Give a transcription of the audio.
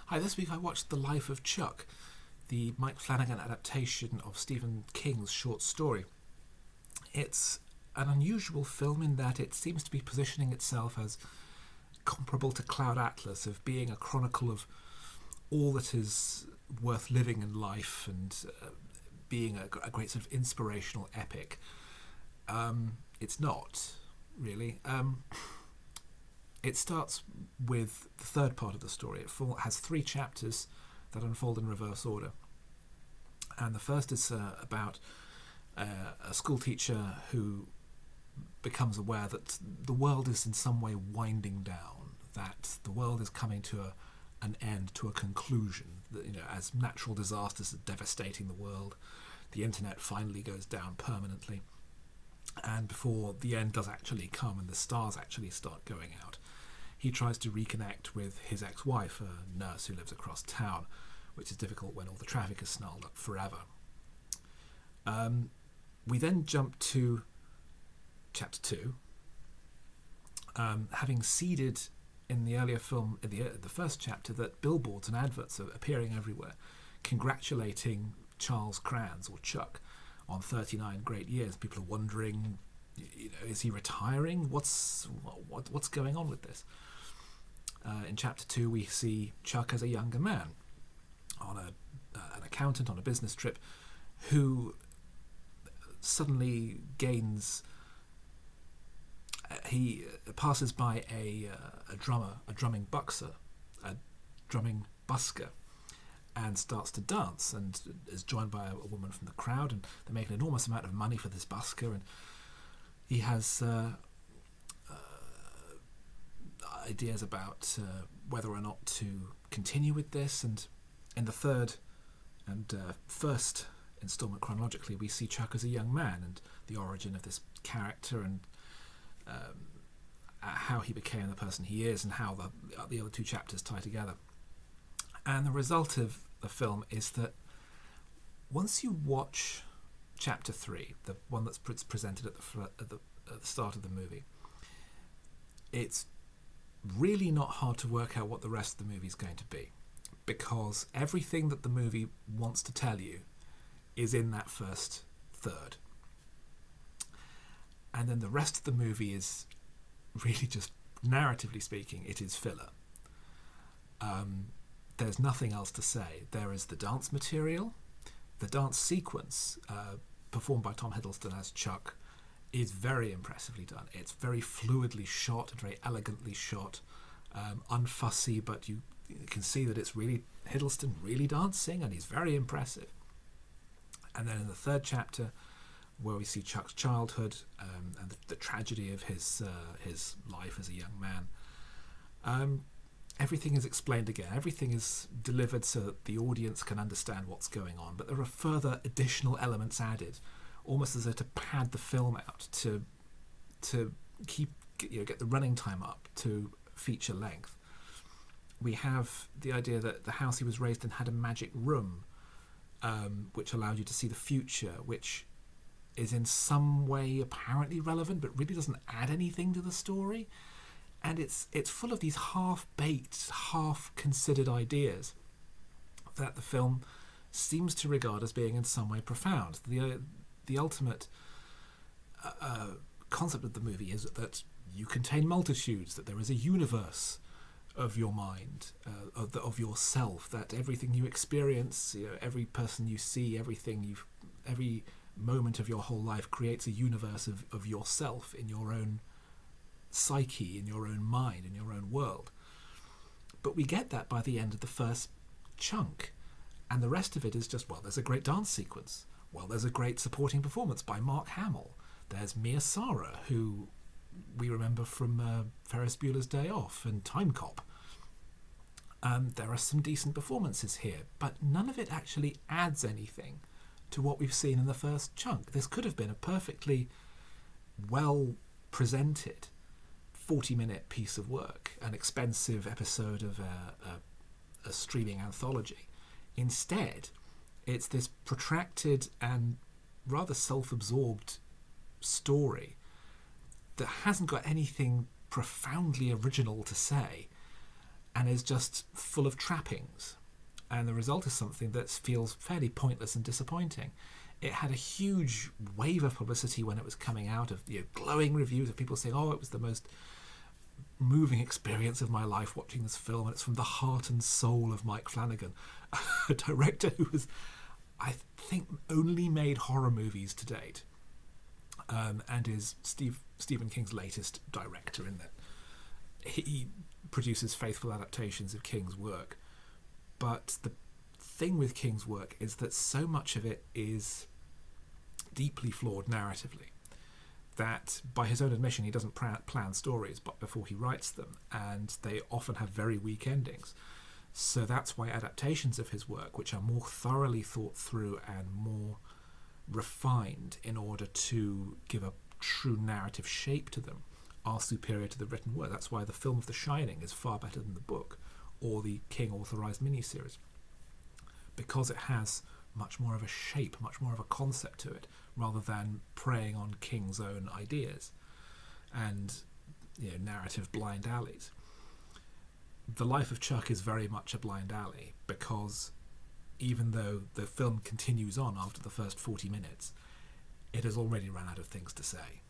Hi, this week I watched The Life of Chuck, the Mike Flanagan adaptation of Stephen King's short story. It's an unusual film in that it seems to be positioning itself as comparable to Cloud Atlas, of being a chronicle of all that is worth living in life and being a great sort of inspirational epic. It's not, really. It starts with the third part of the story. It has 3 chapters that unfold in reverse order. And the first is about a school teacher who becomes aware that the world is in some way winding down, that the world is coming to an end, to a conclusion. That, as natural disasters are devastating the world, the internet finally goes down permanently. And before the end does actually come and the stars actually start going out, he tries to reconnect with his ex-wife, a nurse who lives across town, which is difficult when all the traffic is snarled up forever. We then jump to chapter 2. Having seeded in the earlier film, in the first chapter, that billboards and adverts are appearing everywhere, congratulating Charles Kranz, or Chuck, on 39 great years. People are wondering, is he retiring? What's going on with this? In chapter 2, we see Chuck as a younger man, on an accountant on a business trip, who suddenly gains. He passes by a drumming busker, and starts to dance, and is joined by a woman from the crowd, and they make an enormous amount of money for this busker, and he has ideas about whether or not to continue with this. And in the third and first instalment chronologically, we see Chuck as a young man and the origin of this character, and how he became the person he is, and how the other 2 chapters tie together. And the result of the film is that once you watch chapter 3, the one that's presented at the start of the movie, it's really not hard to work out what the rest of the movie is going to be, because everything that the movie wants to tell you is in that first third. And then the rest of the movie is really just, narratively speaking, it is filler. There's nothing else to say. There is the dance material. The dance sequence, performed by Tom Hiddleston as Chuck, is very impressively done. It's very fluidly shot and very elegantly shot, unfussy, but you can see that it's really Hiddleston really dancing, and he's very impressive. And then in the third chapter, where we see Chuck's childhood and the tragedy of his life as a young man, everything is explained again. Everything is delivered so that the audience can understand what's going on, but there are further additional elements added, almost as though to pad the film out, to keep get the running time up to feature length. We have the idea that the house he was raised in had a magic room, which allowed you to see the future, which is in some way apparently relevant, but really doesn't add anything to the story. And it's full of these half-baked, half-considered ideas that the film seems to regard as being in some way profound. The ultimate concept of the movie is that you contain multitudes, that there is a universe of your mind, of yourself, that everything you experience, every person you see, every moment of your whole life creates a universe of yourself in your own psyche, in your own mind, in your own world. But we get that by the end of the first chunk, and the rest of it is just, well, there's a great dance sequence, well, there's a great supporting performance by Mark Hamill, there's Mia Sara, who we remember from Ferris Bueller's Day Off and Time Cop. There are some decent performances here, but none of it actually adds anything to what we've seen in the first chunk. This could have been a perfectly well presented 40-minute piece of work, an expensive episode of a streaming anthology. Instead, it's this protracted and rather self-absorbed story that hasn't got anything profoundly original to say, and is just full of trappings. And the result is something that feels fairly pointless and disappointing. It had a huge wave of publicity when it was coming out, of glowing reviews of people saying, it was the most moving experience of my life watching this film, and it's from the heart and soul of Mike Flanagan, a director who has, I think, only made horror movies to date, and is Stephen King's latest director in that. He produces faithful adaptations of King's work, but the thing with King's work is that so much of it is deeply flawed narratively, that by his own admission he doesn't plan stories but before he writes them, and they often have very weak endings. So that's why adaptations of his work, which are more thoroughly thought through and more refined in order to give a true narrative shape to them, are superior to the written word. That's why the film of The Shining is far better than the book or the King authorised miniseries, because it has much more of a shape, much more of a concept to it, rather than preying on King's own ideas and narrative blind alleys. The Life of Chuck is very much a blind alley, because even though the film continues on after the first 40 minutes, it has already run out of things to say.